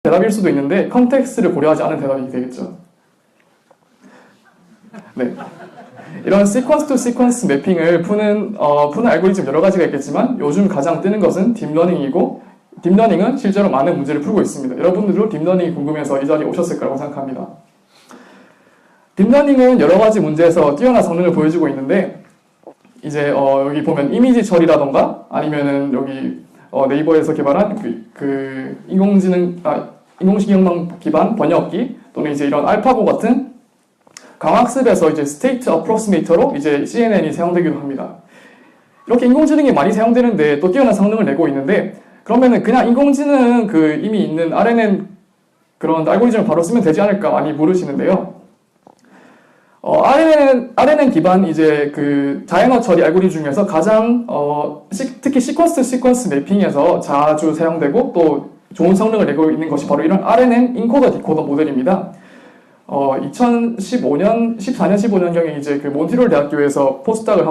대답일 수도 있는데 컨텍스트를 고려하지 않은 대답이 되겠죠. 네. 이런 시퀀스 투 시퀀스 매핑을 푸는 알고리즘 여러 가지가 있겠지만 요즘 가장 뜨는 것은 딥러닝이고, 딥러닝은 실제로 많은 문제를 풀고 있습니다. 여러분들도 딥러닝이 궁금해서 이 자리에 오셨을 거라고 생각합니다. 딥러닝은 여러 가지 문제에서 뛰어난 성능을 보여주고 있는데, 이제 여기 보면 이미지 처리라던가 아니면은 여기 네이버에서 개발한 인공지능망 기반 번역기 또는 이제 이런 알파고 같은 강학습에서 이제 스테이트 어프로시메이터로 이제 CNN이 사용되기도 합니다. 이렇게 인공지능이 많이 사용되는데 또 뛰어난 성능을 내고 있는데, 그러면은 그냥 인공지능 이미 있는 RNN 그런 알고리즘을 바로 쓰면 되지 않을까 많이 물으시는데요. RNN 기반 이제 자연어 처리 알고리즘 중에서 가장 특히 시퀀스 매핑에서 자주 사용되고 또 좋은 성능을 내고 있는 것이 바로 이런 RNN 인코더 디코더 모델입니다. 2014년, 15년경에 이제 몬트리올 대학교에서 포스닥을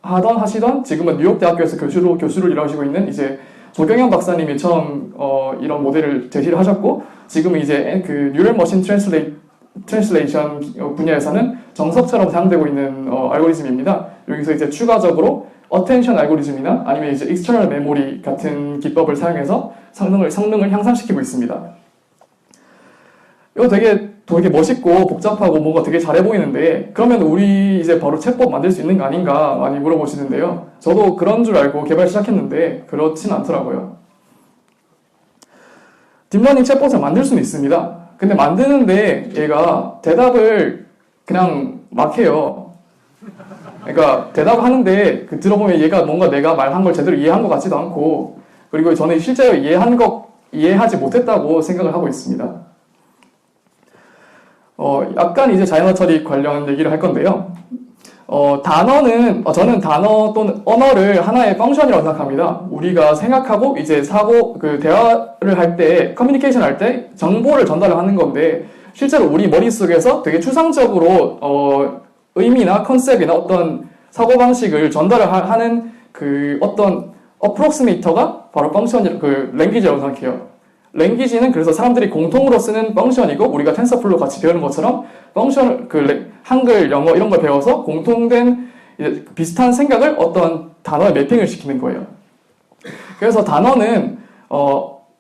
하시던 지금은 뉴욕 대학교에서 교수를 일하시고 있는 이제 조경현 박사님이 처음 이런 모델을 제시를 하셨고, 지금은 이제 뉴럴 머신 트랜슬레이션 분야에서는 정석처럼 사용되고 있는 알고리즘입니다. 여기서 이제 추가적으로 어텐션 알고리즘이나 아니면 이제 익스터널 메모리 같은 기법을 사용해서 성능을 향상시키고 있습니다. 이거 되게 멋있고 복잡하고 뭔가 되게 잘해 보이는데, 그러면 우리 이제 바로 챗봇 만들 수 있는 거 아닌가 많이 물어보시는데요. 저도 그런 줄 알고 개발 시작했는데 그렇진 않더라고요. 딥러닝 챗봇을 만들 수는 있습니다. 근데 만드는데 얘가 대답을 그냥 막 해요. 그러니까 대답을 하는데 들어보면 얘가 뭔가 내가 말한 걸 제대로 이해한 것 같지도 않고, 그리고 저는 실제로 이해하지 못했다고 생각을 하고 있습니다. 약간 이제 자연어 처리 관련 얘기를 할 건데요. 저는 단어 또는 언어를 하나의 펑션이라고 생각합니다. 우리가 생각하고 이제 대화를 할 때, 커뮤니케이션 할 때 정보를 전달을 하는 건데, 실제로 우리 머릿속에서 되게 추상적으로 의미나 컨셉이나 어떤 사고방식을 전달을 하는 어떤 어프로시메이터가 바로 랭귀지라고 생각해요. 랭귀지는 그래서 사람들이 공통으로 쓰는 펑션이고, 우리가 텐서플로 같이 배우는 것처럼 한글, 영어 이런 걸 배워서 공통된 비슷한 생각을 어떤 단어에 매핑을 시키는 거예요. 그래서 단어는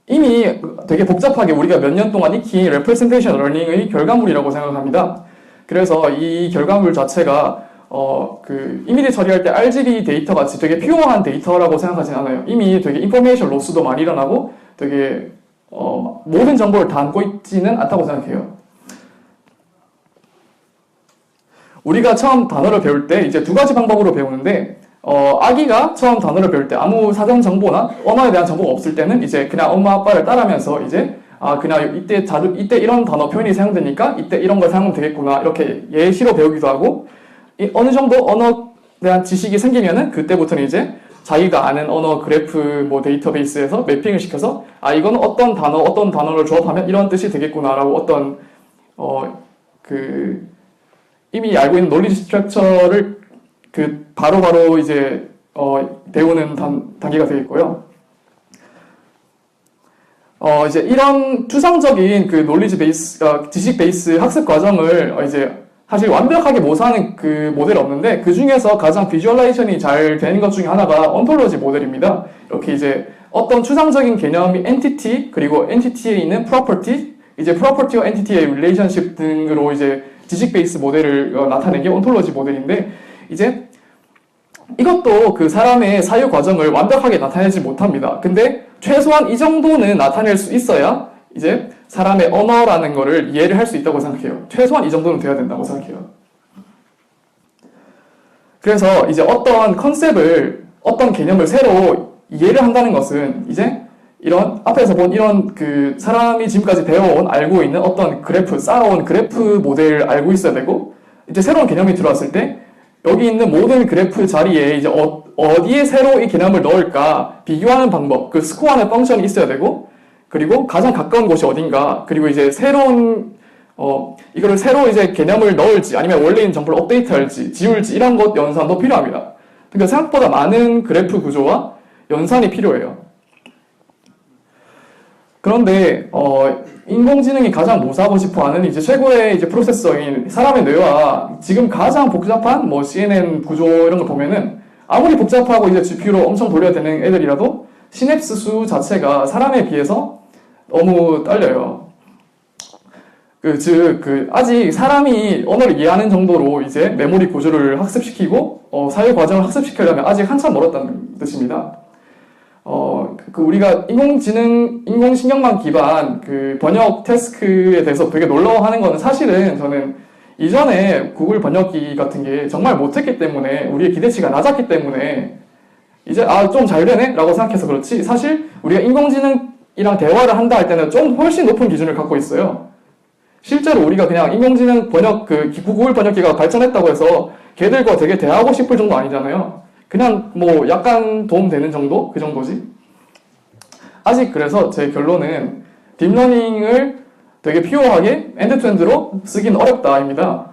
이미 되게 복잡하게 우리가 몇 년 동안 익힌 representation learning의 결과물이라고 생각합니다. 그래서 이 결과물 자체가 이미지 처리할 때 RGB 데이터 같이 되게 퓨어한 데이터라고 생각하진 않아요. 이미 되게 인포메이션 로스도 많이 일어나고 되게 모든 정보를 담고 있지는 않다고 생각해요. 우리가 처음 단어를 배울 때 이제 두 가지 방법으로 배우는데, 아기가 처음 단어를 배울 때 아무 사전 정보나 언어에 대한 정보가 없을 때는 이제 그냥 엄마 아빠를 따라하면서 이제 그냥 이때 이런 단어 표현이 사용되니까 이때 이런 걸 사용하면 되겠구나 이렇게 예시로 배우기도 하고, 어느 정도 언어에 대한 지식이 생기면은 그때부터는 이제 자기가 아는 언어 그래프 데이터베이스에서 매핑을 시켜서 이거는 어떤 단어를 조합하면 이런 뜻이 되겠구나라고 어떤 이미 알고 있는 논리지 스트럭처를 바로바로 이제 배우는 단계가 되겠고요. 이제 이런 추상적인 논리지 베이스, 지식 베이스 학습 과정을 이제 사실 완벽하게 모사하는 모델이 없는데, 그 중에서 가장 비주얼라이제이션이 잘 되는 것 중에 하나가 온톨로지 모델입니다. 이렇게 이제 어떤 추상적인 개념이 엔티티, 그리고 엔티티에 있는 프로퍼티, 이제 프로퍼티와 엔티티의 릴레이션십 등으로 이제 지식 베이스 모델을 나타낸 게 온톨로지 모델인데, 이제 이것도 사람의 사유 과정을 완벽하게 나타내지 못합니다. 근데 최소한 이 정도는 나타낼 수 있어야 이제 사람의 언어라는 거를 이해를 할 수 있다고 생각해요. 최소한 이 정도는 돼야 된다고 생각해요. 그래서 이제 어떤 컨셉을, 어떤 개념을 새로 이해를 한다는 것은 이제 이런 앞에서 본 이런 사람이 지금까지 배워온 알고 있는 어떤 쌓아온 그래프 모델을 알고 있어야 되고, 이제 새로운 개념이 들어왔을 때 여기 있는 모든 그래프 자리에 이제 어디에 새로 이 개념을 넣을까 비교하는 방법, 스코어하는 펑션이 있어야 되고, 그리고 가장 가까운 곳이 어딘가, 그리고 이제 이거를 새로 이제 개념을 넣을지 아니면 원래 있는 정보를 업데이트할지 지울지 이런 것 연산도 필요합니다. 그러니까 생각보다 많은 그래프 구조와 연산이 필요해요. 그런데 인공지능이 가장 모사하고 싶어하는 이제 최고의 이제 프로세서인 사람의 뇌와 지금 가장 복잡한 뭐 CNN 구조 이런 걸 보면은 아무리 복잡하고 이제 GPU로 엄청 돌려야 되는 애들이라도 시냅스 수 자체가 사람에 비해서 너무 딸려요. 아직 사람이 언어를 이해하는 정도로 이제 메모리 구조를 학습시키고 사회 과정을 학습시키려면 아직 한참 멀었다는 뜻입니다. 우리가 인공신경망 기반 그 번역 태스크에 대해서 되게 놀라워하는 거는 사실은 저는 이전에 구글 번역기 같은 게 정말 못했기 때문에 우리의 기대치가 낮았기 때문에 이제 좀 잘 되네? 라고 생각해서 그렇지 사실 우리가 인공지능이랑 대화를 한다 할 때는 좀 훨씬 높은 기준을 갖고 있어요. 실제로 우리가 그냥 인공지능 구글 번역기가 발전했다고 해서 걔들과 되게 대화하고 싶을 정도 아니잖아요. 그냥 뭐 약간 도움되는 정도? 그 정도지. 아직 그래서 제 결론은 딥러닝을 되게 퓨어하게 엔드투엔드로 쓰긴 어렵다입니다.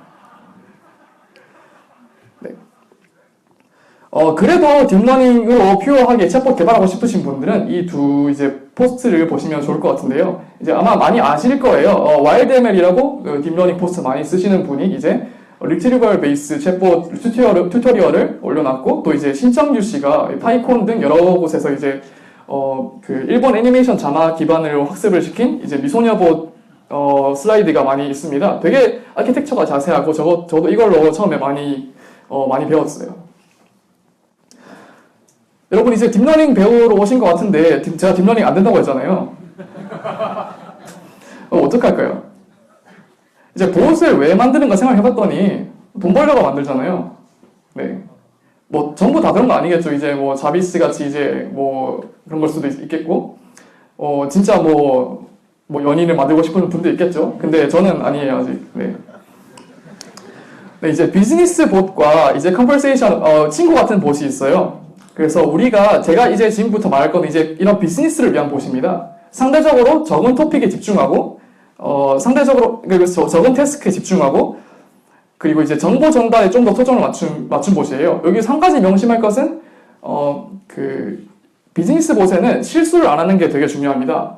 네. 그래도 딥러닝으로 퓨어하게 챗봇 개발하고 싶으신 분들은 이 두 이제 포스트를 보시면 좋을 것 같은데요. 이제 아마 많이 아실 거예요. 와일드ML이라고 딥러닝 포스트 많이 쓰시는 분이 이제 리트리버 베이스 챗봇 튜토리얼을 올려놨고 또 이제 신청규 씨가 파이콘 등 여러 곳에서 이제 일본 애니메이션 자막 기반으로 학습을 시킨 이제 미소녀봇 슬라이드가 많이 있습니다. 되게 아키텍처가 자세하고 저도 이걸로 처음에 많이 배웠어요. 여러분 이제 딥러닝 배우러 오신 것 같은데 제가 딥러닝 안 된다고 했잖아요. 어떡할까요? 이제 봇을 왜 만드는가 생각해봤더니 돈 벌려고 만들잖아요. 네. 뭐 전부 다 그런 거 아니겠죠. 이제 뭐 자비스 같이 이제 뭐 그런 걸 수도 있겠고, 진짜 뭐 연인을 만들고 싶은 분도 있겠죠. 근데 저는 아니에요 아직. 네. 네, 이제 비즈니스 봇과 이제 컨버세이션 친구 같은 봇이 있어요. 그래서 제가 이제 지금부터 말할 건 이제 이런 비즈니스를 위한 봇입니다. 상대적으로 적은 토픽에 집중하고 상대적으로 적은 태스크에 집중하고 그리고 이제 정보 전달에 좀 더 초점을 맞춘 봇이에요. 여기서 한 가지 명심할 것은 비즈니스 봇에는 실수를 안 하는 게 되게 중요합니다.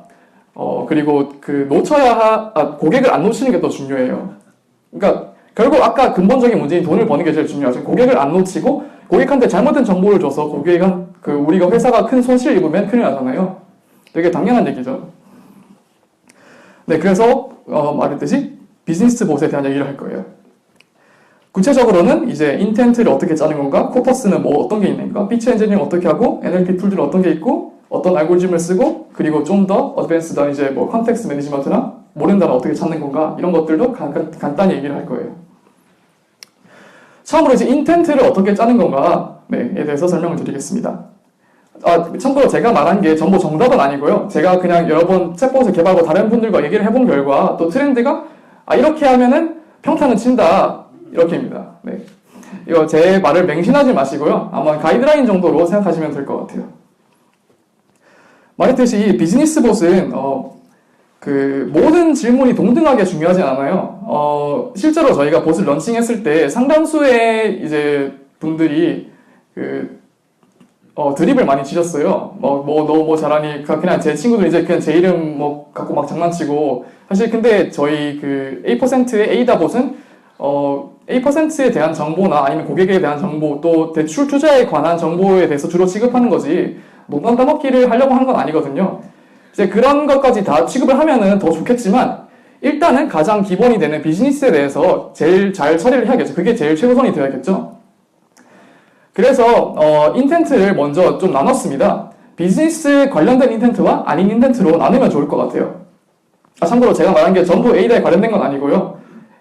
그리고 고객을 안 놓치는 게 더 중요해요. 그러니까 결국 아까 근본적인 문제인 돈을 버는 게 제일 중요하죠. 고객을 안 놓치고 고객한테 잘못된 정보를 줘서 우리가 회사가 큰 손실 입으면 큰일 나잖아요. 되게 당연한 얘기죠. 네, 그래서 말했듯이 비즈니스 봇에 대한 얘기를 할 거예요. 구체적으로는 이제 인텐트를 어떻게 짜는 건가, 코퍼스는 뭐 어떤 게 있는가, 피치 엔지니어링 어떻게 하고, NLP 툴들은 어떤 게 있고, 어떤 알고리즘을 쓰고, 그리고 좀 더 어드밴스드한 이제 뭐 컨텍스트 매니지먼트나 모르는 단어 어떻게 찾는 건가 이런 것들도 간단히 얘기를 할 거예요. 처음으로 이제 인텐트를 어떻게 짜는 건가에 대해서 설명을 드리겠습니다. 참고로 제가 말한 게 전부 정답은 아니고요. 제가 그냥 여러 번 챗봇을 개발하고 다른 분들과 얘기를 해본 결과 또 트렌드가 이렇게 하면은 평타는 친다 이렇게입니다. 네. 이거 제 말을 맹신하지 마시고요. 아마 가이드라인 정도로 생각하시면 될 것 같아요. 말했듯이 비즈니스 봇은 모든 질문이 동등하게 중요하지 않아요. 실제로 저희가 봇을 런칭했을 때 상당수의 이제 분들이 드립을 많이 치셨어요. 너 뭐 잘하니? 그냥 제 친구들 이제 그냥 제 이름 갖고 막 장난치고. 사실 근데 저희 A%의 에이다 봇은, A%에 대한 정보나 아니면 고객에 대한 정보 또 대출 투자에 관한 정보에 대해서 주로 취급하는 거지, 농담 따먹기를 하려고 한 건 아니거든요. 이제 그런 것까지 다 취급을 하면은 더 좋겠지만, 일단은 가장 기본이 되는 비즈니스에 대해서 제일 잘 처리를 해야겠죠. 그게 제일 최우선이 되어야겠죠. 그래서 인텐트를 먼저 좀 나눴습니다. 비즈니스 관련된 인텐트와 아닌 인텐트로 나누면 좋을 것 같아요. 참고로 제가 말한 게 전부 A다에 관련된 건 아니고요.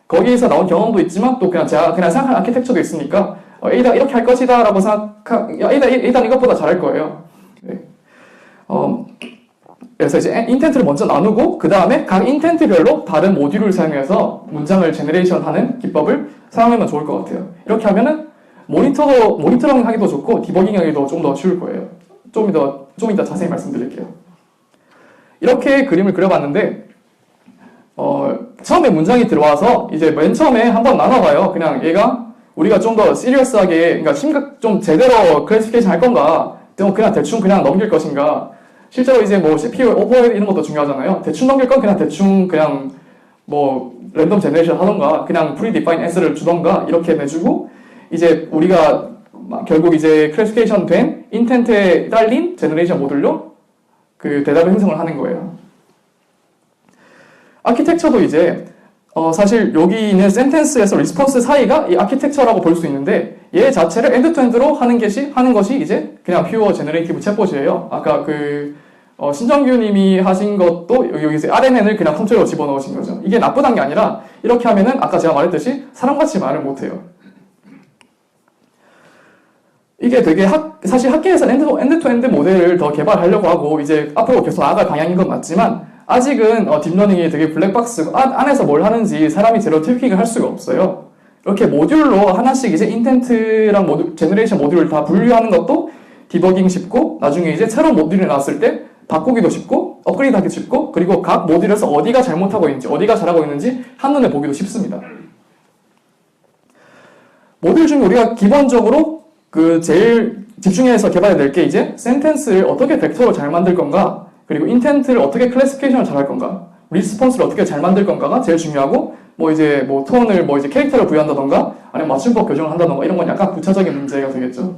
거기에서 나온 경험도 있지만 또 제가 생각하는 아키텍처도 있으니까 A다 이렇게 할 것이다 라고 A다는 이것보다 잘할 거예요. 네. 그래서 이제 인텐트를 먼저 나누고 그 다음에 각 인텐트별로 다른 모듈을 사용해서 문장을 제너레이션 하는 기법을 사용하면 좋을 것 같아요. 이렇게 하면은 모니터링 하기도 좋고 디버깅 하기도 좀 더 쉬울 거예요. 좀 이따 자세히 말씀드릴게요. 이렇게 그림을 그려봤는데 처음에 문장이 들어와서 이제 맨 처음에 한번 나눠봐요. 그냥 얘가 우리가 좀 더 시리어스하게, 그러니까 좀 제대로 클래시피케이션 할 건가, 그냥 대충 그냥 넘길 것인가, 실제로 이제 뭐 CPU 오버헤드 이런 것도 중요하잖아요. 대충 넘길 건 그냥 뭐 랜덤 제너레이션 하던가 그냥 프리디파인 S를 주던가 이렇게 내주고 이제 우리가 결국 이제 클래시피케이션 된 인텐트에 딸린 제너레이션 모듈로 그 대답을 생성을 하는 거예요. 아키텍처도 이제 사실 여기 있는 센텐스에서 리스폰스 사이가 이 아키텍처라고 볼 수 있는데 얘 자체를 엔드투엔드로 하는 것이 이제 그냥 퓨어 제너레이티브 챗봇이에요. 아까 신정규 님이 하신 것도 여기서 RNN을 그냥 컴퓨터로 집어넣으신 거죠. 이게 나쁘단 게 아니라 이렇게 하면은 아까 제가 말했듯이 사람같이 말을 못해요. 이게 되게 사실 학계에서는 엔드투엔드 모델을 더 개발하려고 하고 이제 앞으로 계속 나아갈 방향인 건 맞지만 아직은 딥러닝이 되게 블랙박스고 안에서 뭘 하는지 사람이 제대로 트래킹을 할 수가 없어요. 이렇게 모듈로 하나씩 이제 인텐트랑 제너레이션 모듈을 다 분류하는 것도 디버깅 쉽고 나중에 이제 새로운 모듈이 나왔을 때 바꾸기도 쉽고 업그레이드하기 쉽고 그리고 각 모듈에서 어디가 잘못하고 있는지 어디가 잘하고 있는지 한눈에 보기도 쉽습니다. 모듈 중에 우리가 기본적으로 제일 집중해서 개발해야 될 게 이제 센텐스를 어떻게 벡터로 잘 만들 건가 그리고 인텐트를 어떻게 클래시피케이션을 잘 할 건가, 리스폰스를 어떻게 잘 만들 건가가 제일 중요하고, 톤을 이제 캐릭터를 부여한다던가, 아니면 맞춤법 교정을 한다던가, 이런 건 약간 부차적인 문제가 되겠죠.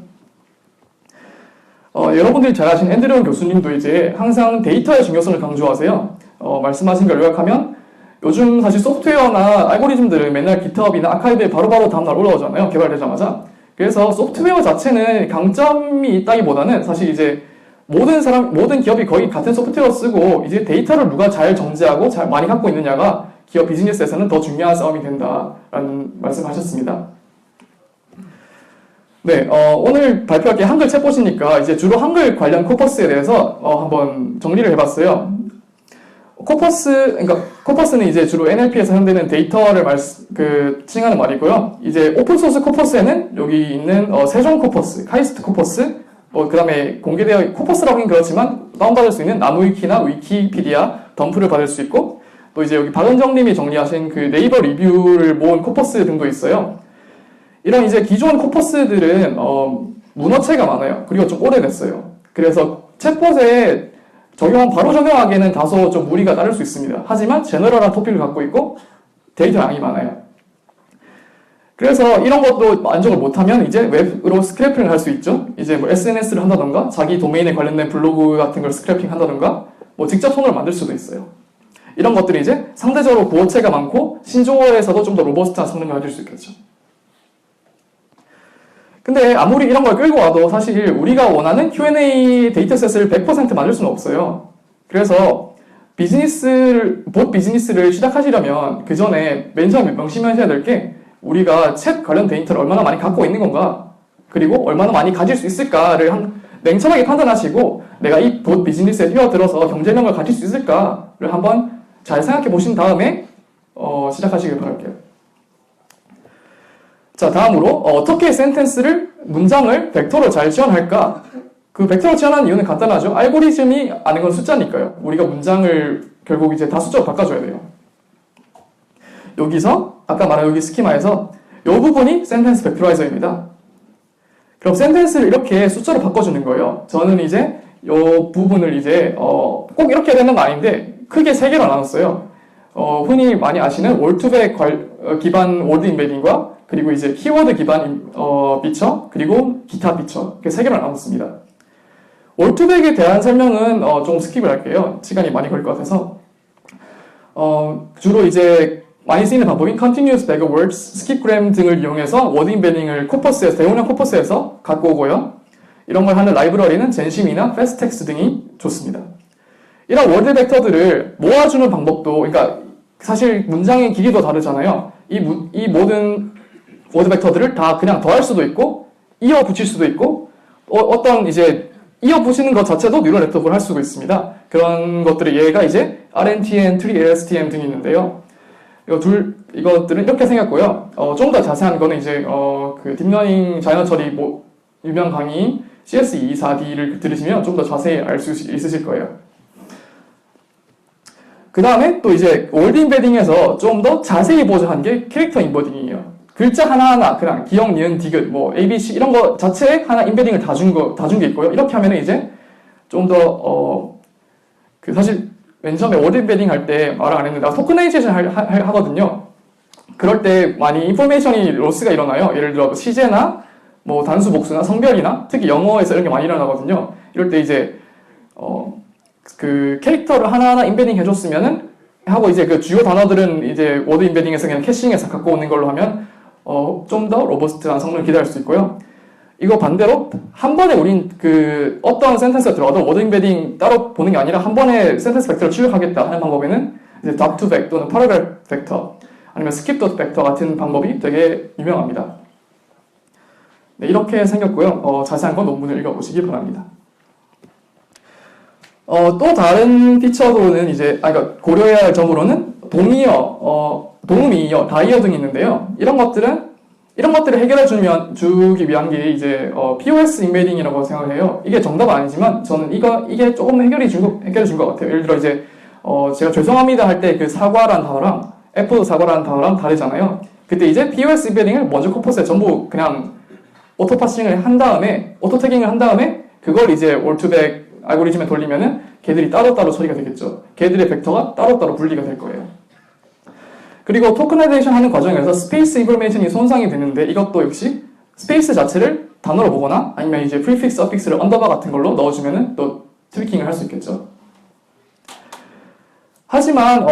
여러분들이 잘 아신 앤드류 교수님도 이제 항상 데이터의 중요성을 강조하세요. 말씀하신 걸 요약하면, 요즘 사실 소프트웨어나 알고리즘들은 맨날 GitHub이나 아카이브에 바로바로 다음날 올라오잖아요. 개발되자마자. 그래서 소프트웨어 자체는 강점이 있다기보다는 사실 이제 모든 기업이 거의 같은 소프트웨어 쓰고 이제 데이터를 누가 잘 정제하고 잘 많이 갖고 있느냐가 기업 비즈니스에서는 더 중요한 싸움이 된다라는 말씀하셨습니다. 네, 오늘 발표할 게 한글 챗봇이니까 이제 주로 한글 관련 코퍼스에 대해서 한번 정리를 해봤어요. 코퍼스는 이제 주로 NLP에서 사용되는 데이터를 칭하는 말이고요. 이제 오픈소스 코퍼스에는 여기 있는 세종 코퍼스, 카이스트 코퍼스, 그 다음에 공개되어 코퍼스라고 하긴 그렇지만 다운받을 수 있는 나무위키나 위키피디아 덤프를 받을 수 있고 또 이제 여기 박은정님이 정리하신 그 네이버 리뷰를 모은 코퍼스 등도 있어요. 이런 이제 기존 코퍼스들은 문어체가 많아요. 그리고 좀 오래됐어요. 그래서 챗봇에 바로 적용하기에는 다소 좀 무리가 따를 수 있습니다. 하지만 제너럴한 토픽을 갖고 있고 데이터 양이 많아요. 그래서 이런 것도 만족을 못하면 이제 웹으로 스크래핑을 할 수 있죠. 이제 SNS를 한다던가 자기 도메인에 관련된 블로그 같은 걸 스크래핑 한다던가 직접 손으로 만들 수도 있어요. 이런 것들이 이제 상대적으로 구어체가 많고 신조어에서도 좀 더 로버스트한 성능을 가질 수 있겠죠. 근데 아무리 이런 걸 끌고 와도 사실 우리가 원하는 Q&A 데이터셋을 100% 만들 수는 없어요. 그래서 봇 비즈니스를 시작하시려면 그 전에 맨 처음에 명심하셔야 될 게 우리가 챗 관련 데이터를 얼마나 많이 갖고 있는 건가 그리고 얼마나 많이 가질 수 있을까를 냉철하게 판단하시고 내가 이 봇 비즈니스에 뛰어들어서 경제력을 가질 수 있을까를 한번 잘 생각해 보신 다음에 시작하시길 바랄게요. 자, 다음으로 어떻게 문장을 벡터로 잘 지원할까? 그 벡터로 지원하는 이유는 간단하죠. 알고리즘이 아는 건 숫자니까요. 우리가 문장을 결국 이제 다 숫자로 바꿔줘야 돼요. 여기서 아까 말한 여기 스키마에서 이 부분이 센텐스 벡터라이저입니다. 그럼 센텐스를 이렇게 숫자로 바꿔주는 거예요. 저는 이제 이 부분을 이제 꼭 이렇게 해야 되는 거 아닌데 크게 3개로 나눴어요. 흔히 많이 아시는 월투백 기반 워드 인베딩과 그리고 이제 키워드 기반 피처 그리고 기타 피처 이렇게 3개로 나눴습니다. 월투백에 대한 설명은 좀 스킵을 할게요. 시간이 많이 걸릴 것 같아서 주로 이제 많이 쓰이는 방법인 Continuous Bag of Words, 스킵그램 등을 이용해서 워드 인베딩을 대용량 코퍼스에서 갖고 오고요. 이런 걸 하는 라이브러리는 젠심이나 패스텍스트 등이 좋습니다. 이런 워드 벡터들을 모아주는 방법도, 그러니까 사실 문장의 길이도 다르잖아요. 이 모든 워드 벡터들을 다 그냥 더할 수도 있고, 이어 붙일 수도 있고, 어떤 이제 이어 붙이는 것 자체도 뉴럴 네트워크를 할 수가 있습니다. 그런 것들이 얘가 이제 RNTN, TreeLSTM 등이 있는데요. 이것들은 이렇게 생겼고요. 좀 더 자세한 거는 이제 그 딥러닝 자연어 처리 유명 강의 CS224D를 들으시면 좀 더 자세히 알 수 있으실 거예요. 그 다음에 또 이제 월드 인베딩에서 좀 더 자세히 보조한 게 캐릭터 인버딩이에요. 글자 하나하나 그냥 기역, 니은, 디귿, ABC 이런 거 자체에 하나 인베딩을 다 준 게 있고요. 이렇게 하면 이제 좀 더 그 사실 맨 처음에 워드 임베딩 할 때 말을 안 했는데 토크나이제이션 하거든요. 그럴 때 많이 인포메이션이 로스가 일어나요. 예를 들어 시제나 뭐 단수 복수나 성별이나 특히 영어에서 이런 게 많이 일어나거든요. 이럴 때 이제 그 캐릭터를 하나하나 임베딩 해줬으면은 하고 이제 그 주요 단어들은 이제 워드 임베딩에서 그냥 캐싱해서 갖고 오는 걸로 하면 좀 더 로버스트한 성능을 기대할 수 있고요. 이거 반대로 한 번에 우린 그 어떤 센텐스가 들어가도 워드 임베딩 따로 보는 게 아니라 한 번에 센텐스 벡터를 출력하겠다 하는 방법에는 이제 dot2vec 또는 paragraph 벡터 아니면 skip 벡터 같은 방법이 되게 유명합니다. 네, 이렇게 생겼고요. 자세한 건 논문을 읽어보시기 바랍니다. 또 다른 피처로는 이제 그러니까 고려해야 할 점으로는 동의어, 동음이어, 다이어 등이 있는데요. 이런 것들을 해결해 주기 위한 게 이제 POS 임베딩이라고 생각을 해요. 이게 정답은 아니지만 저는 이게 조금 해결해 준 것 같아요. 예를 들어 이제 제가 죄송합니다 할 때 그 사과라는 단어랑 F도 사과라는 단어랑 다르잖아요. 그때 이제 POS 임베딩을 먼저 코퍼스에 전부 그냥 오토 파싱을 한 다음에 오토 태깅을 한 다음에 그걸 이제 올2백 알고리즘에 돌리면은 걔들이 따로따로 처리가 되겠죠. 걔들의 벡터가 따로따로 분리가 될 거예요. 그리고 토크나이제이션 하는 과정에서 스페이스 인포메이션이 손상이 되는데 이것도 역시 스페이스 자체를 단어로 보거나 아니면 이제 프리픽스, 어픽스를 언더바 같은 걸로 넣어주면은 또 트위킹을 할 수 있겠죠. 하지만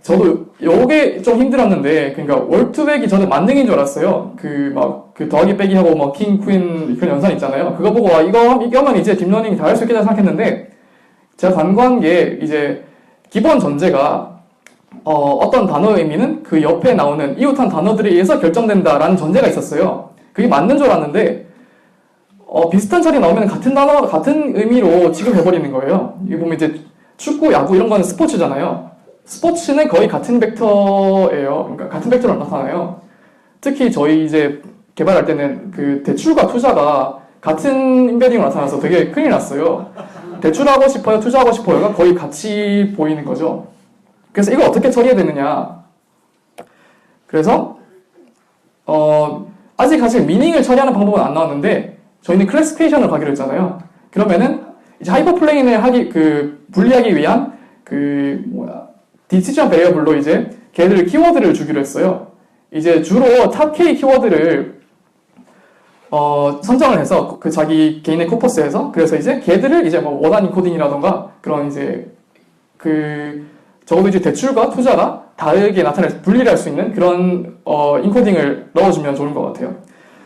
저도 요게 좀 힘들었는데 그러니까 월2백이 저는 만능인 줄 알았어요. 그 더하기 빼기 하고 뭐 킹, 퀸 그런 연산 있잖아요. 그거 보고 이거면 이제 딥러닝이 다 할 수 있겠다 생각했는데 제가 간과한 게 이제 기본 전제가 어떤 단어의 의미는 그 옆에 나오는 이웃한 단어들에 의해서 결정된다라는 전제가 있었어요. 그게 맞는 줄 알았는데 비슷한 처리 나오면 같은 단어, 같은 의미로 취급해버리는 거예요. 여기 보면 이제 축구, 야구 이런 거는 스포츠잖아요. 스포츠는 거의 같은 벡터예요. 그러니까 같은 벡터로 나타나요. 특히 저희 이제 개발할 때는 그 대출과 투자가 같은 임베딩으로 나타나서 되게 큰일 났어요. 대출하고 싶어요, 투자하고 싶어요가 거의 같이 보이는 거죠. 그래서 이걸 어떻게 처리해야 되느냐. 그래서 아직 사실 미닝을 처리하는 방법은 안 나왔는데 저희는 클래시피케이션을 가기로 했잖아요. 그러면은 이제 하이퍼플레인을 분리하기 위한 디시전 베리어블로 이제 걔들 키워드를 주기로 했어요. 이제 주로 탑 K 키워드를 선정을 해서 그 자기 개인의 코퍼스에서 그래서 이제 걔들을 이제 뭐 원한 인코딩이라던가 그런 이제 적어도 이제 대출과 투자가 다르게 분리를 할 수 있는 그런 인코딩을 넣어주면 좋은 것 같아요.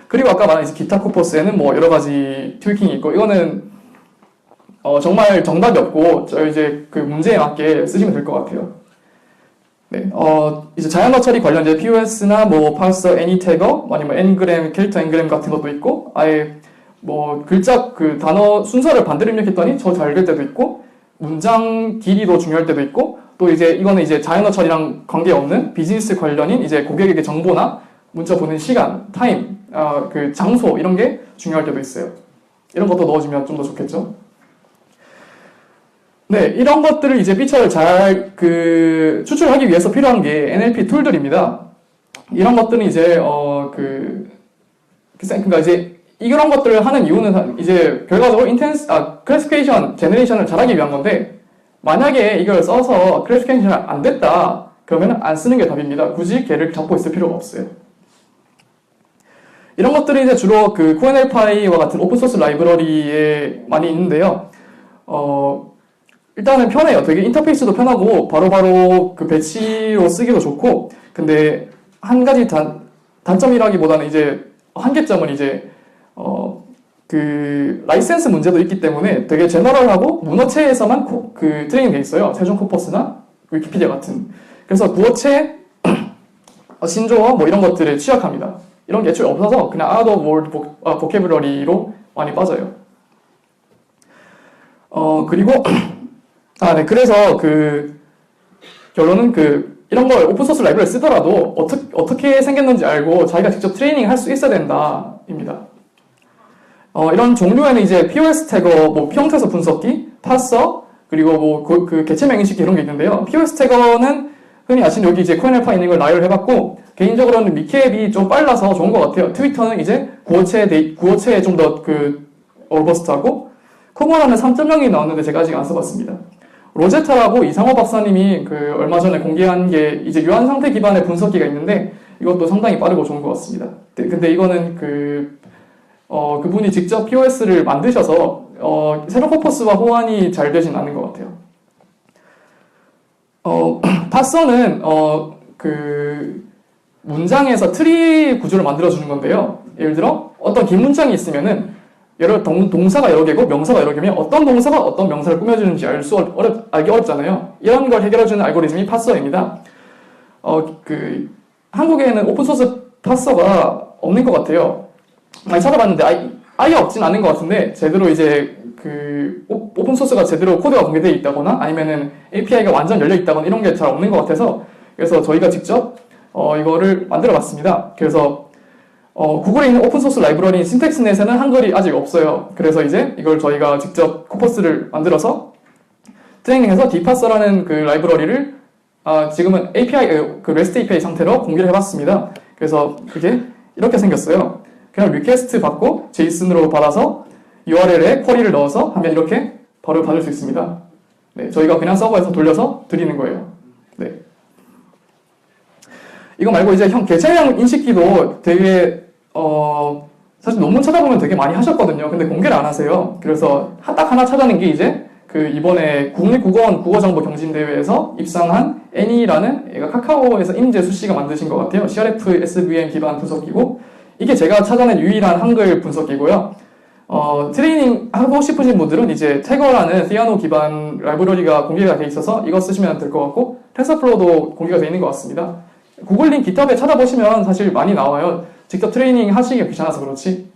그리고 아까 말한 이제 기타 코퍼스에는 뭐 여러 가지 트위킹이 있고 이거는 정말 정답이 없고 이제 그 문제에 맞게 쓰시면 될 것 같아요. 네, 이제 자연어 처리 관련 이제 POS나 뭐 parser, any tagger, 아니면 ngram, 캐릭터 ngram 같은 것도 있고, 아예 뭐 글자 그 단어 순서를 반대로 입력했더니 저 잘 될 때도 있고, 문장 길이도 중요할 때도 있고, 또 이제 이거는 이제 자연어 처리랑 관계없는 비즈니스 관련인 이제 고객에게 정보나 문자 보낸 시간, 타임, 그 장소 이런 게 중요할 때도 있어요. 이런 것도 넣어주면 좀 더 좋겠죠. 네, 이런 것들을 이제 피처를 잘 추출하기 위해서 필요한 게 NLP 툴들입니다. 이런 것들은 이제 그러니까 이제 이런 것들을 하는 이유는 이제 결과적으로 클래시피케이션 제너레이션을 잘하기 위한 건데 만약에 이걸 써서 클래시피케이션이 안 됐다 그러면 안 쓰는 게 답입니다. 굳이 걔를 잡고 있을 필요가 없어요. 이런 것들이 이제 주로 그 QNLPy와 같은 오픈소스 라이브러리에 많이 있는데요. 일단은 편해요. 되게 인터페이스도 편하고 바로바로 그 배치로 쓰기도 좋고 근데 한 가지 단점이라기보다는 이제 한계점은 이제 그 라이센스 문제도 있기 때문에 되게 제너럴하고 문어체에서만 트레이닝 돼 있어요. 세종 코퍼스나 위키피디아 같은. 그래서 구어체, 신조어 뭐 이런 것들에 취약합니다. 이런 게 애초에 없어서 그냥 out of word vocabulary로 많이 빠져요. 그리고 네. 그래서 결론은 이런 걸 오픈소스 라이브러리 쓰더라도 어떻게 생겼는지 알고 자기가 직접 트레이닝 할 수 있어야 된다, 입니다. 이런 종류에는 이제 POS 태거, 뭐 형태소 분석기, 파서, 그리고 뭐 개체명 인식기 이런 게 있는데요. POS 태거는 흔히 아시는 여기 이제 QNLPy 있는 걸 나열을 해봤고, 개인적으로는 미캡이 좀 빨라서 좋은 것 같아요. 트위터는 이제 구어체에 좀 더 로버스트하고, 코모라는 3.0이 나왔는데 제가 아직 안 써봤습니다. 로제타라고 이상호 박사님이 그 얼마 전에 공개한 게 이제 유한 상태 기반의 분석기가 있는데 이것도 상당히 빠르고 좋은 것 같습니다. 근데 이거는 그분이 직접 POS를 만드셔서 세로 퍼포스와 호환이 잘 되진 않은 것 같아요. 파서는 그 문장에서 트리 구조를 만들어주는 건데요. 예를 들어 어떤 긴 문장이 있으면은 동사가 여러 개고 명사가 여러 개면 어떤 동사가 어떤 명사를 꾸며주는지 알기 어렵잖아요. 이런 걸 해결해주는 알고리즘이 파서입니다. 한국에는 오픈소스 파서가 없는 것 같아요. 많이 찾아봤는데 아예 없진 않은 것 같은데 제대로 이제 오픈소스가 제대로 코드가 공개되어 있다거나 아니면은 API가 완전 열려 있다거나 이런 게 잘 없는 것 같아서 그래서 저희가 직접 이거를 만들어 봤습니다. 그래서 구글에 있는 오픈소스 라이브러리인 신텍스넷에는 한글이 아직 없어요. 그래서 이제 이걸 저희가 직접 코퍼스를 만들어서 트레이닝해서 디파서라는 그 라이브러리를 지금은 API, 그 REST API 상태로 공개를 해봤습니다. 그래서 그게 이렇게 생겼어요. 그냥 리퀘스트 받고 JSON으로 받아서 URL에 쿼리를 넣어서 하면 이렇게 바로 받을 수 있습니다. 네, 저희가 그냥 서버에서 돌려서 드리는 거예요. 네. 이거 말고 이제 개체명 인식기도 되게 사실 논문 찾아보면 되게 많이 하셨거든요. 근데 공개를 안 하세요. 그래서 딱 하나 찾아낸 게 이제 이번에 국립국어원 국어정보경진대회에서 입상한 애니라는 얘가 카카오에서 임재수 씨가 만드신 것 같아요. CRF SVM 기반 분석기고 이게 제가 찾아낸 유일한 한글 분석기고요. 트레이닝 하고 싶으신 분들은 이제 태거라는 시아노 기반 라이브러리가 공개가 돼 있어서 이거 쓰시면 될 것 같고 텐서플로우도 공개가 돼 있는 것 같습니다. 구글링 깃허브에 찾아보시면 사실 많이 나와요. 직접 트레이닝 하시기가 귀찮아서 그렇지.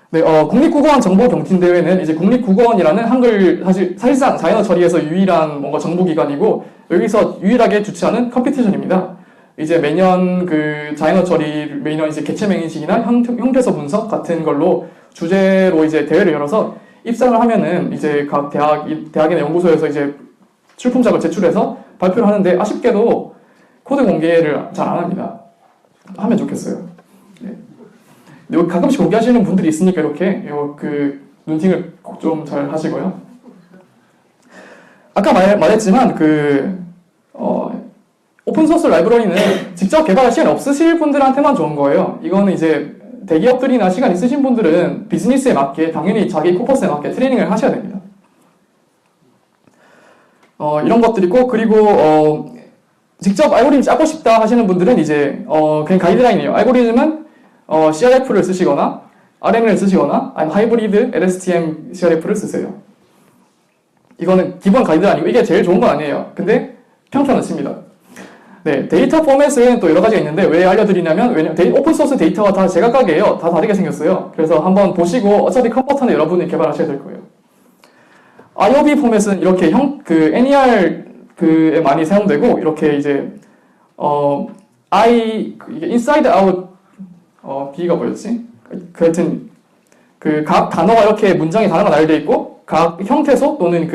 네, 국립국어원 정보경진대회는 이제 국립국어원이라는 한글 사실상 자연어 처리에서 유일한 뭔가 정보기관이고 여기서 유일하게 주최하는 컴피티션입니다. 이제 매년 그 자연어 처리, 매년 이제 개체명 인식이나 형태소 분석 같은 걸로 주제로 이제 대회를 열어서 입상을 하면은 이제 각 대학이나 연구소에서 이제 출품작을 제출해서 발표를 하는데 아쉽게도 코드 공개를 잘 안 합니다. 하면 좋겠어요. 네. 가끔씩 공개하시는 분들이 있으니까 이렇게 눈팅을 좀 잘 하시고요. 아까 말했지만 오픈소스 라이브러리는 직접 개발할 시간이 없으실 분들한테만 좋은 거예요. 이거는 이제 대기업들이나 시간 있으신 분들은 비즈니스에 맞게 당연히 자기 코퍼스에 맞게 트레이닝을 하셔야 됩니다. 이런 것들이 있고 그리고 직접 알고리즘 짜고 싶다 하시는 분들은 이제 그냥 가이드라인이에요. 알고리즘은 CRF를 쓰시거나 RM을 쓰시거나 아니면 하이브리드 LSTM CRF를 쓰세요. 이거는 기본 가이드라인이고 이게 제일 좋은 건 아니에요. 근데 평탄은 씁니다. 네, 데이터 포맷은 또 여러 가지가 있는데 왜 알려드리냐면 오픈소스 데이터가 다 제각각이에요. 다 다르게 생겼어요. 그래서 한번 보시고 어차피 컴포터는 여러분이 개발하셔야 될 거예요. IOB 포맷은 이렇게 NER에 많이 사용되고 이렇게 이제 이게 inside out B가 뭐였지? 하여튼 각 단어가 이렇게 문장의 단어가 나열되어 있고 각 형태소 또는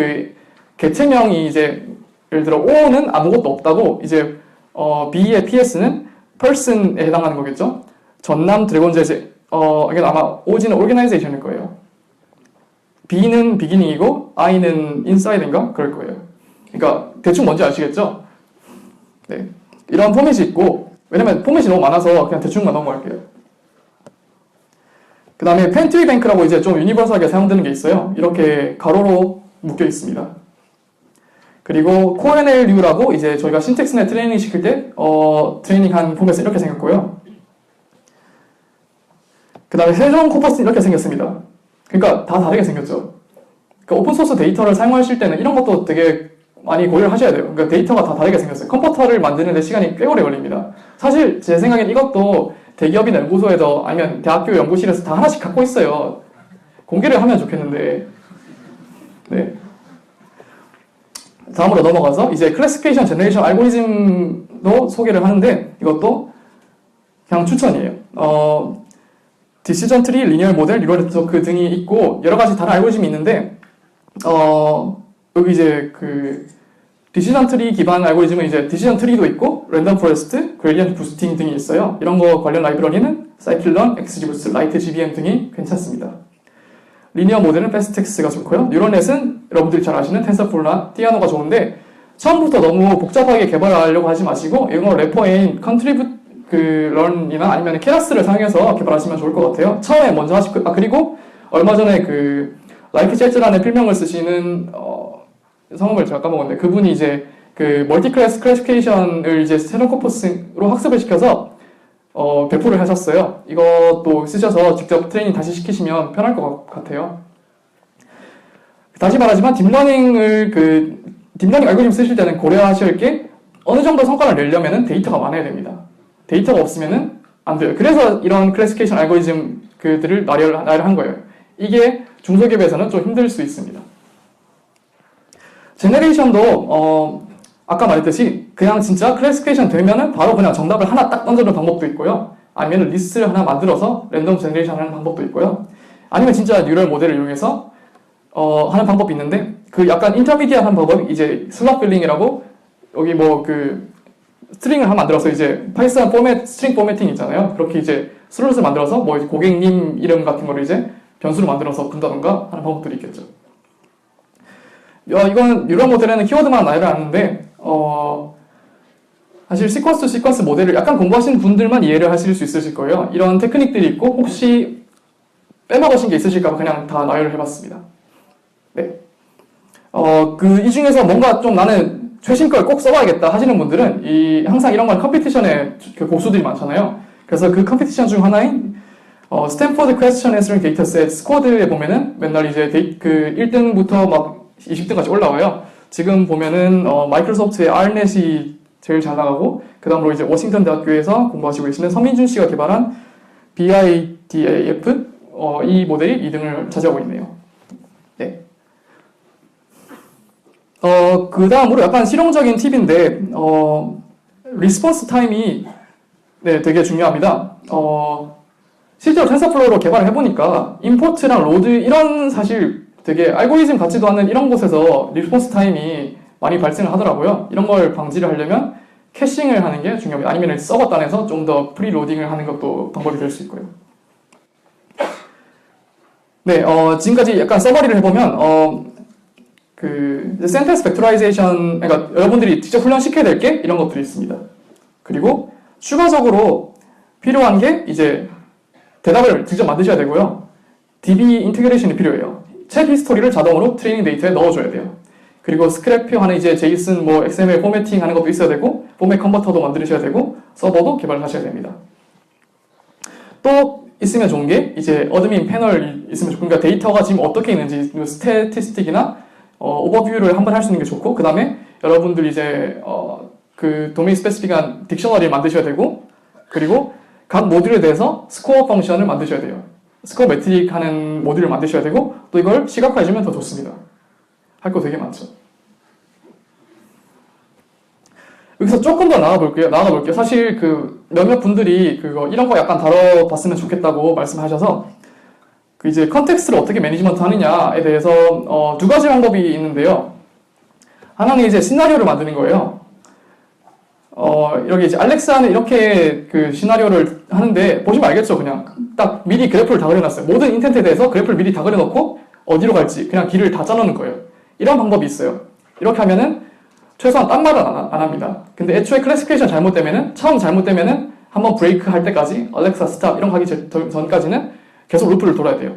개체명이 이제 예를 들어 O는 아무것도 없다고 이제 B의 PS는 person에 해당하는 거겠죠? 전남 드래곤즈 이게 아마 OG는 organization일 거예요. B는 beginning이고 I는 inside인가? 그럴 거예요. 그러니까 대충 뭔지 아시겠죠? 네, 이런 포맷이 있고 왜냐면 포맷이 너무 많아서 그냥 대충만 넘어갈게요. 그 다음에 펜트리 뱅크라고 이제 좀 유니버설하게 사용되는 게 있어요. 이렇게 가로로 묶여 있습니다. 그리고 CoreNLU라고 이제 저희가 신텍스넷 트레이닝 시킬 때 트레이닝한 포맷은 이렇게 생겼고요. 그 다음에 세종 코퍼스는 이렇게 생겼습니다. 그러니까 다 다르게 생겼죠. 그러니까 오픈소스 데이터를 사용하실 때는 이런 것도 되게 많이 고려를 하셔야 돼요. 그러니까 데이터가 다 다르게 생겼어요. 컴포터를 만드는데 시간이 꽤 오래 걸립니다. 사실 제 생각엔 이것도 대기업이나 연구소에서 아니면 대학교 연구실에서 다 하나씩 갖고 있어요. 공개를 하면 좋겠는데. 네. 다음으로 넘어가서 이제 클래시피케이션 제너레이션 알고리즘도 소개를 하는데 이것도 그냥 추천이에요. 디시전 트리, 리니얼 모델, 뉴럴 네트워크 등이 있고 여러 가지 다른 알고리즘이 있는데 여기 이제 디시전 트리 기반 알고리즘은 이제 디시전 트리도 있고 랜덤 포레스트, 그레디언트 부스팅 등이 있어요. 이런 거 관련 라이브러리는 사이클런, XGBoost, 라이트 GBM 등이 괜찮습니다. 리니어 모델은 패스텍스가 좋고요. 뉴럴넷은 여러분들이 잘 아시는 텐서플로우나 티아노가 좋은데 처음부터 너무 복잡하게 개발하려고 하지 마시고 이거 레퍼인 컨트리뷰 런이나 아니면 케라스를 사용해서 개발하시면 좋을 것 같아요. 처음에 먼저 하시고 그리고 얼마 전에 라이프 젤즈라는 필명을 쓰시는 성함을 제가 까먹었는데 그분이 이제 멀티 클래스 클래시피케이션을 이제 세련 코퍼스로 학습을 시켜서 배포를 하셨어요. 이것도 쓰셔서 직접 트레이닝 다시 시키시면 편할 것 같아요. 다시 말하지만 딥러닝 알고리즘 쓰실 때는 고려하셔야 할 게 어느 정도 성과를 내려면은 데이터가 많아야 됩니다. 데이터가 없으면은 안 돼요. 그래서 이런 클래시피케이션 알고리즘들을 나열한 거예요. 이게 중소기업에서는 좀 힘들 수 있습니다. 제너레이션도 아까 말했듯이 그냥 진짜 클래시피케이션 되면은 바로 그냥 정답을 하나 딱 던져주는 방법도 있고요. 아니면 리스트를 하나 만들어서 랜덤 제너레이션 하는 방법도 있고요. 아니면 진짜 뉴럴 모델을 이용해서 하는 방법이 있는데 약간 인터미디어한 방법이 이제 슬롯 필링이라고 여기 스트링을 하나 만들어서 이제 파이썬 스트링 포매팅 있잖아요. 그렇게 이제 슬롯을 만들어서 고객님 이름 같은 거를 이제 변수로 만들어서 둔다던가 하는 방법들이 있겠죠. 이건 뉴럴 모델에는 키워드만 나열을 하는데 사실 시퀀스 투 시퀀스 모델을 약간 공부하시는 분들만 이해를 하실 수 있으실 거예요. 이런 테크닉들이 있고 혹시 빼먹으신 게 있으실까 봐 그냥 다 나열을 해봤습니다. 네. 이 중에서 뭔가 좀 나는 최신 걸 꼭 써봐야겠다 하시는 분들은 항상 이런 건 컴피티션에 고수들이 많잖아요. 그래서 그 컴피티션 중 하나인 스탠포드 퀘스천 애서링 데이터셋 스쿼드에 보면은 맨날 이제 1등부터 막 20등까지 올라와요. 지금 보면은 마이크로소프트의 R넷이 제일 잘 나가고 그 다음으로 이제 워싱턴 대학교에서 공부하시고 계시는 서민준 씨가 개발한 BIDAF 이 모델이 2등을 차지하고 있네요. 네. 그 다음으로 약간 실용적인 팁인데 리스폰스 타임이 네, 되게 중요합니다. 실제로 텐서플로우로 개발을 해보니까 임포트랑 로드 이런 사실 되게 알고리즘 같지도 않은 이런 곳에서 리스폰스 타임이 많이 발생을 하더라고요. 이런 걸 방지를 하려면 캐싱을 하는 게 중요합니다. 아니면 서버 단에서 좀 더 프리로딩을 하는 것도 방법이 될 수 있고요. 네, 지금까지 약간 서머리를 해보면 센텐스 벡터라이제이션, 그러니까 여러분들이 직접 훈련시켜야 될 게 이런 것들이 있습니다. 그리고 추가적으로 필요한 게 이제 대답을 직접 만드셔야 되고요. DB 인테그레이션이 필요해요. 챗 히스토리를 자동으로 트레이닝 데이터에 넣어줘야 돼요. 그리고 스크래핑 하는 이제 JSON, XML 포매팅 하는 것도 있어야 되고, 포맷 컨버터도 만드셔야 되고, 서버도 개발하셔야 됩니다. 또 있으면 좋은 게 이제 어드민 패널이 있으면 좋고, 그러니까 데이터가 지금 어떻게 있는지 스태티스틱이나 오버뷰를 한번 할 수 있는 게 좋고, 그 다음에 여러분들 이제 도메인 스페시픽한 딕셔너리를 만드셔야 되고, 그리고 각 모듈에 대해서 스코어 펑션을 만드셔야 돼요. 스코어 매트릭 하는 모듈을 만드셔야 되고, 또 이걸 시각화해주면 더 좋습니다. 할 거 되게 많죠. 여기서 조금 더 나가볼게요. 사실 몇몇 분들이 이런 거 약간 다뤄봤으면 좋겠다고 말씀하셔서 이제 컨텍스트를 어떻게 매니지먼트 하느냐에 대해서 두 가지 방법이 있는데요. 하나는 이제 시나리오를 만드는 거예요. 여기 이제 알렉사는 이렇게 시나리오를 하는데 보시면 알겠죠? 그냥 딱 미리 그래프를 다 그려놨어요. 모든 인텐트에 대해서 그래프를 미리 다 그려놓고 어디로 갈지 그냥 길을 다 짜놓는 거예요. 이런 방법이 있어요. 이렇게 하면은 최소한 딴 말은 안 합니다. 근데 애초에 클래시피케이션 처음 잘못되면은 한번 브레이크 할 때까지 알렉사 스탑 이런 거 하기 전까지는 계속 루프를 돌아야 돼요.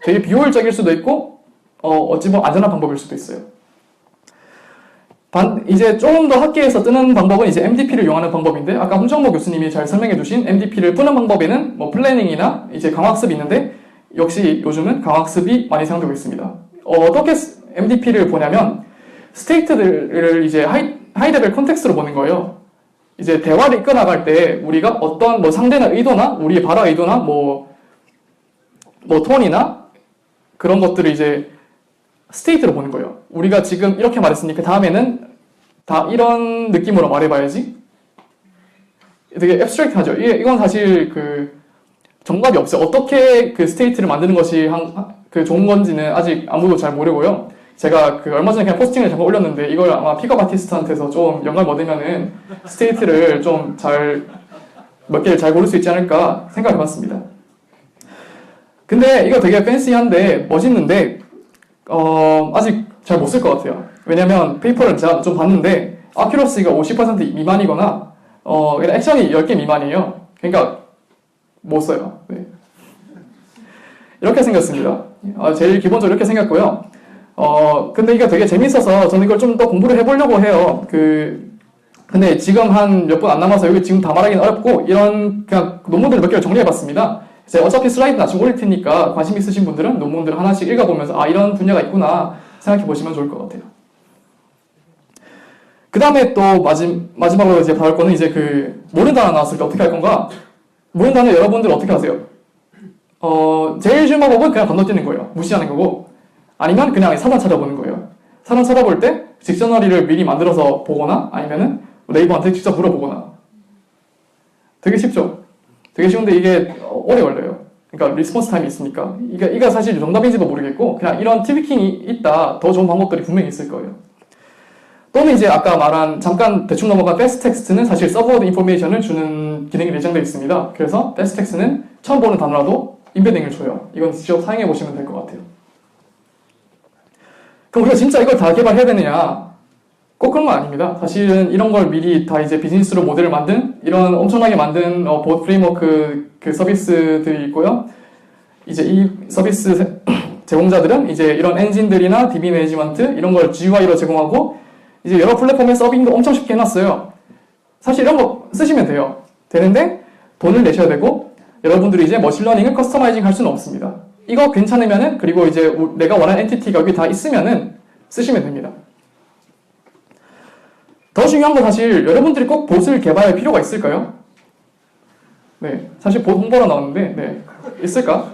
되게 비효율적일 수도 있고 어찌 보면 안전한 방법일 수도 있어요. 이제 조금 더 학계에서 뜨는 방법은 이제 MDP를 이용하는 방법인데 아까 홍정모 교수님이 잘 설명해 주신 MDP를 푸는 방법에는 플래닝이나 이제 강학습이 있는데 역시 요즘은 강학습이 많이 사용되고 있습니다. 어떻게 MDP를 보냐면 스테이트들을 이제 하이 레벨 컨텍스트로 보는 거예요. 이제 대화를 이끌어나갈 때 우리가 어떤 상대나 의도나 우리의 발화 의도나 톤이나 그런 것들을 이제 스테이트로 보는 거예요. 우리가 지금 이렇게 말했으니까 다음에는 다 이런 느낌으로 말해봐야지. 되게 앱스트랙트하죠. 이건 사실 정답이 없어요. 어떻게 스테이트를 만드는 것이 좋은 건지는 아직 아무도 잘 모르고요. 제가 얼마 전에 그냥 포스팅을 잠깐 올렸는데 이걸 아마 픽업 아티스트한테서 좀 영감을 얻으면은 스테이트를 좀 몇 개를 잘 고를 수 있지 않을까 생각해봤습니다. 근데 이거 되게 팬시한데 멋있는데 아직 잘 못 쓸 것 같아요. 왜냐면 페이퍼를 제가 좀 봤는데 아큐러시가 50% 미만이거나 그냥 액션이 10개 미만이에요. 그러니까 못 써요. 네. 이렇게 생겼습니다. 제일 기본적으로 이렇게 생겼고요. 근데 이거 되게 재밌어서 저는 이걸 좀 더 공부를 해보려고 해요. 근데 지금 한 몇 분 안 남아서 여기 지금 다 말하기는 어렵고, 이런 그냥 논문들 몇 개를 정리해봤습니다. 이제 어차피 슬라이드 나중에 올릴 테니까 관심 있으신 분들은 논문들 하나씩 읽어보면서 이런 분야가 있구나 생각해보시면 좋을 것 같아요. 그 다음에 또 마지막으로 이제 다룰 거는 이제 모르는 단어 나왔을 때 어떻게 할 건가? 모르는 단어 여러분들 어떻게 하세요? 제일 쉬운 방법은 그냥 건너뛰는 거예요. 무시하는 거고, 아니면 그냥 사전 찾아보는 거예요. 사전 찾아볼 때 직저너리를 미리 만들어서 보거나 아니면은 네이버한테 직접 물어보거나. 되게 쉽죠? 되게 쉬운데 이게 오래 걸려요. 그러니까 리스폰스 타임이 있으니까. 이게 사실 정답인지도 모르겠고, 그냥 이런 트위킹이 있다, 더 좋은 방법들이 분명히 있을 거예요. 또는 이제 아까 말한 잠깐 대충 넘어간 패스트 텍스트는 사실 서브워드 인포메이션을 주는 기능이 내장되어 있습니다. 그래서 패스트 텍스트는 처음 보는 단어라도 인베딩을 줘요. 이건 직접 사용해 보시면 될 것 같아요. 그럼 우리가 진짜 이걸 다 개발해야 되느냐? 꼭 그런 건 아닙니다. 사실은 이런 걸 미리 다 이제 비즈니스로 모델을 만든, 이런 엄청나게 만든 보드 프레임워크 서비스들이 있고요. 이제 이 서비스 제공자들은 이제 이런 엔진들이나 DB 매니지먼트 이런 걸 GUI로 제공하고, 이제 여러 플랫폼의 서빙도 엄청 쉽게 해놨어요. 사실 이런 거 쓰시면 돼요. 되는데 돈을 내셔야 되고, 여러분들이 이제 머신러닝을 커스터마이징 할 수는 없습니다. 이거 괜찮으면은, 그리고 이제 내가 원하는 엔티티가 여기 다 있으면은 쓰시면 됩니다. 더 중요한 건 사실 여러분들이 꼭 봇을 개발할 필요가 있을까요? 네, 사실 봇 홍보로 나왔는데, 네, 있을까?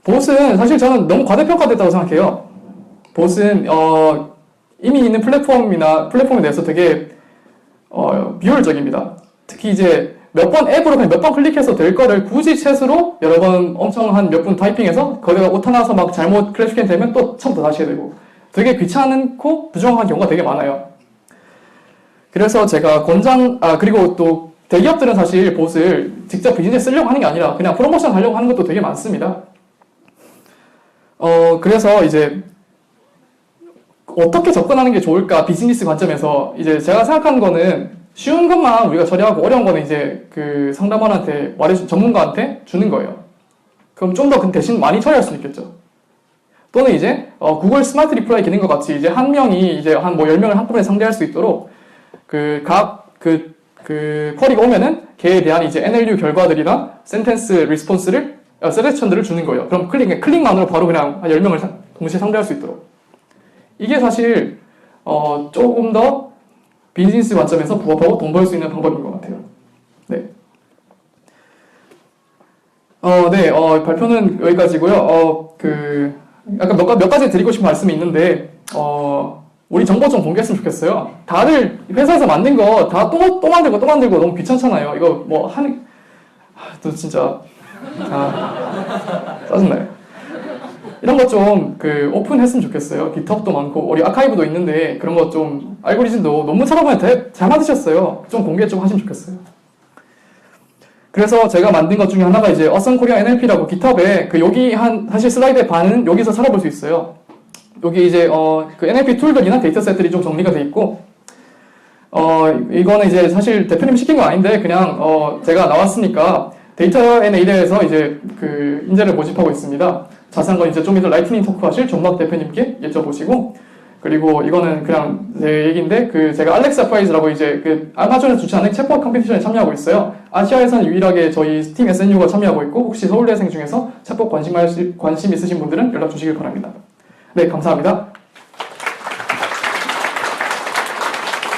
봇은 사실 저는 너무 과대평가됐다고 생각해요. 봇은 이미 있는 플랫폼에 대해서 되게 비효율적입니다. 특히 이제 몇 번 앱으로 그냥 몇 번 클릭해서 될 거를 굳이 챗으로 여러 번 엄청 한 몇 분 타이핑해서 거기다가 오타 나서 막 잘못 클래시 스캔 되면 또 처음부터 다시 해야 되고, 되게 귀찮고 부정확한 경우가 되게 많아요. 그래서 제가 그리고 또 대기업들은 사실 봇을 직접 비즈니스에 쓰려고 하는 게 아니라 그냥 프로모션 하려고 하는 것도 되게 많습니다. 그래서 이제 어떻게 접근하는 게 좋을까, 비즈니스 관점에서 이제 제가 생각하는 거는 쉬운 것만 우리가 처리하고 어려운 거는 이제 상담원한테 전문가한테 주는 거예요. 그럼 좀 더 대신 많이 처리할 수 있겠죠. 또는 이제 구글 스마트 리플라이 기능과 같이 이제 한 명이 이제 한 10명을 한꺼번에 상대할 수 있도록 쿼리가 오면은 걔에 대한 이제 NLU 결과들이나 센텐스 리스폰스를 셀렉션들을 주는 거예요. 그럼 클릭만으로 바로 그냥 한 10명을 동시에 상대할 수 있도록. 이게 사실 조금 더 비즈니스 관점에서 부합하고 돈 벌 수 있는 방법인 것 같아요. 네. 발표는 여기까지고요. 약간 몇 가지 드리고 싶은 말씀이 있는데, 우리 정보 좀 공개했으면 좋겠어요. 다들 회사에서 만든 거 다 또 만들고 너무 귀찮잖아요. 이거 또 진짜, 짜증나요. 이런 거 좀 오픈했으면 좋겠어요. 깃허브도 많고 우리 아카이브도 있는데 그런 거 좀 알고리즘도 논문 찾아보면 잘 만드셨어요. 좀 공개 좀 하시면 좋겠어요. 그래서 제가 만든 것 중에 하나가 이제 어선 코리아 NLP라고 깃허브에 사실 슬라이드의 반은 여기서 찾아볼 수 있어요. 여기 이제 NLP 툴들이나 데이터셋들이 좀 정리가 돼 있고, 이거는 이제 사실 대표님 시킨 건 아닌데 그냥 제가 나왔으니까 데이터 N8에서 이제 인재를 모집하고 있습니다. 자세한 건 이제 좀 이따 라이트닝 토크 하실 정막 대표님께 여쭤보시고, 그리고 이거는 그냥 제 얘기인데 제가 알렉사 프라이즈라고 이제 아마존에서 주최하는 챗봇 컴피티션에 참여하고 있어요. 아시아에서는 유일하게 저희 팀 SNU가 참여하고 있고, 혹시 서울대생 중에서 챗봇 관심 있으신 분들은 연락 주시길 바랍니다. 네, 감사합니다.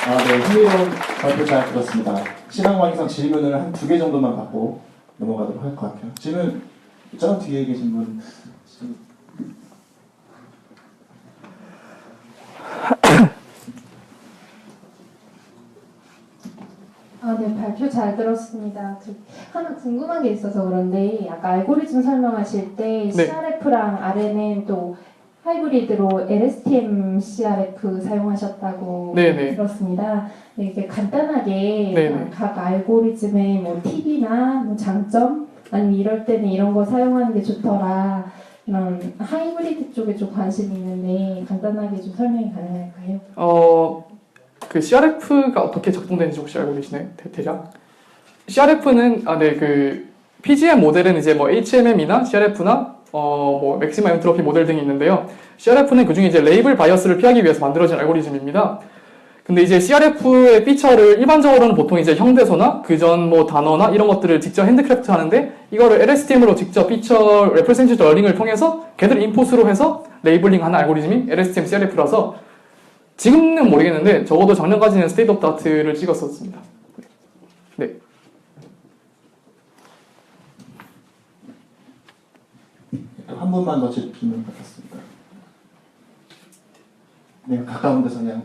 네, 흥미로운 발표 잘 들었습니다. 시간 관계상 질문을 한 2개 정도만 받고 넘어가도록 할 것 같아요. 질문, 저 뒤에 계신 분. 네, 발표 잘 들었습니다. 하나 궁금한 게 있어서 그런데 아까 알고리즘 설명하실 때 네. CRF랑 RNN 또 하이브리드로 LSTM CRF 사용하셨다고 네네. 들었습니다. 네, 이게 간단하게 네네. 각 알고리즘의 팁이나 장점 아니면 이럴 때는 이런 거 사용하는 게 좋더라. 이런 하이브리드 쪽에 좀 관심이 있는데 간단하게 좀 설명이 가능할까요? 그 CRF가 어떻게 작동되는지 혹시 알고 계시나요? 대략? CRF는 그 PGM 모델은 이제 뭐 HMM이나 CRF나 뭐 맥시멈 엔트로피 모델 등이 있는데요. CRF는 그중에 이제 레이블 바이어스를 피하기 위해서 만들어진 알고리즘입니다. 근데 이제 CRF의 피처를 일반적으로는 보통 이제 형대소나 그전 뭐 단어나 이런 것들을 직접 핸드크래프트 하는데 이거를 LSTM으로 직접 피처 레프레센티브 러닝을 통해서 걔들 인풋으로 해서 레이블링 하는 알고리즘이 LSTM CRF라서 지금은 모르겠는데 적어도 작년까지는 스테이트 오브 아트를 찍었었습니다. 네. 한 분만 더 질문 받겠습니다. 네, 가까운 데서 그냥.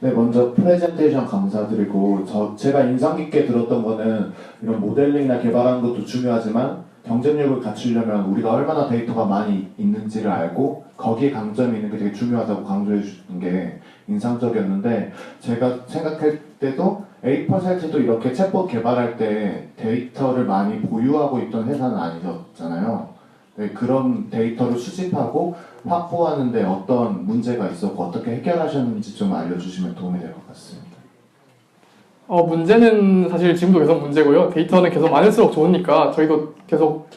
네, 먼저 프레젠테이션 감사드리고 제가 인상 깊게 들었던 거는 이런 모델링이나 개발하는 것도 중요하지만 경쟁력을 갖추려면 우리가 얼마나 데이터가 많이 있는지를 알고 거기에 강점이 있는 게 되게 중요하다고 강조해 주는 게 인상적이었는데 제가 생각할 때도 A%도 이렇게 챗봇 개발할 때 데이터를 많이 보유하고 있던 회사는 아니었잖아요. 네, 그런 데이터를 수집하고 확보하는데 어떤 문제가 있었고 어떻게 해결하셨는지 좀 알려주시면 도움이 될 것 같습니다. 문제는 사실 지금도 계속 문제고요. 데이터는 계속 많을수록 좋으니까 저희도 계속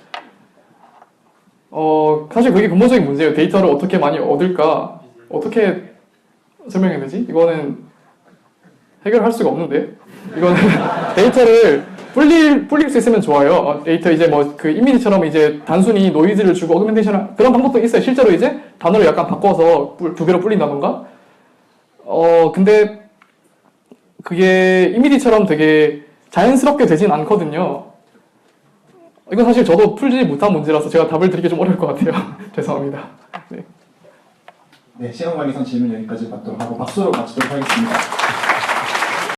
사실 그게 근본적인 문제예요. 데이터를 어떻게 많이 얻을까? 어떻게 설명해야 되지? 이거는 해결할 수가 없는데 이거는 데이터를 불릴 수 있으면 좋아요. 데이터 이제 뭐 그 이미지처럼 이제 단순히 노이즈를 주고 어그멘테이션 그런 방법도 있어요. 실제로 이제 단어를 약간 바꿔서 두 배로 불린다던가. 근데 그게 이미지처럼 되게 자연스럽게 되진 않거든요. 이건 사실 저도 풀지 못한 문제라서 제가 답을 드리기 좀 어려울 것 같아요. 죄송합니다. 네. 네, 시간관리상 질문 여기까지 받도록 하고 박수로 마치도록 하겠습니다.